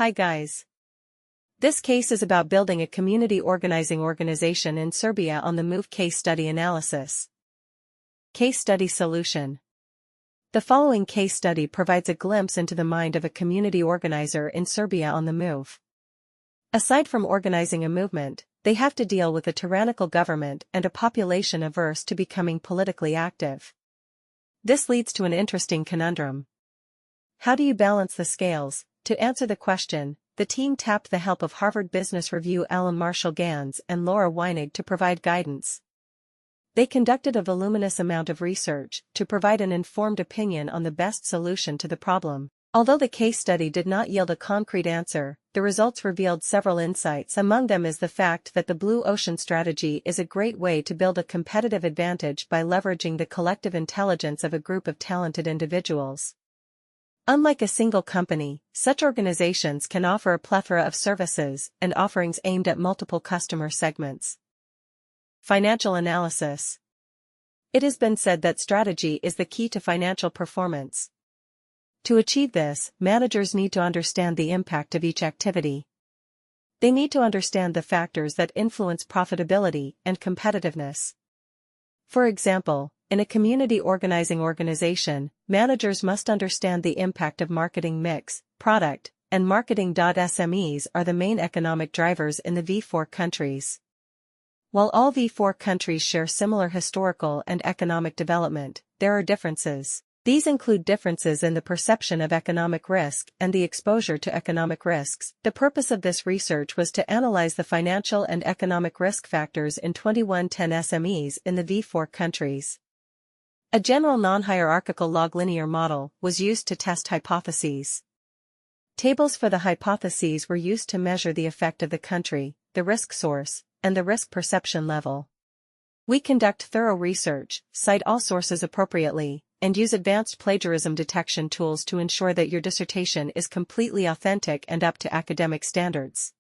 Hi guys. This case is about building a community organizing organization in Serbia on the move. Case study analysis. Case study solution. The following case study provides a glimpse into the mind of a community organizer in Serbia on the move. Aside from organizing a movement, they have to deal with a tyrannical government and a population averse to becoming politically active. This leads to an interesting conundrum. How do you balance the scales? To answer the question, the team tapped the help of Harvard Business Review Alan Marshall-Gans and Laura Weinig to provide guidance. They conducted a voluminous amount of research to provide an informed opinion on the best solution to the problem. Although the case study did not yield a concrete answer, the results revealed several insights. Among them is the fact that the Blue Ocean strategy is a great way to build a competitive advantage by leveraging the collective intelligence of a group of talented individuals. Unlike a single company, such organizations can offer a plethora of services and offerings aimed at multiple customer segments. Financial analysis. It has been said that strategy is the key to financial performance. To achieve this, managers need to understand the impact of each activity. They need to understand the factors that influence profitability and competitiveness. For example, in a community organizing organization, managers must understand the impact of marketing mix, product, and marketing. SMEs are the main economic drivers in the V4 countries. While all V4 countries share similar historical and economic development, there are differences. These include differences in the perception of economic risk and the exposure to economic risks. The purpose of this research was to analyze the financial and economic risk factors in 2110 SMEs in the V4 countries. A general non-hierarchical log-linear model was used to test hypotheses. Tables for the hypotheses were used to measure the effect of the country, the risk source, and the risk perception level. We conduct thorough research, cite all sources appropriately, and use advanced plagiarism detection tools to ensure that your dissertation is completely authentic and up to academic standards.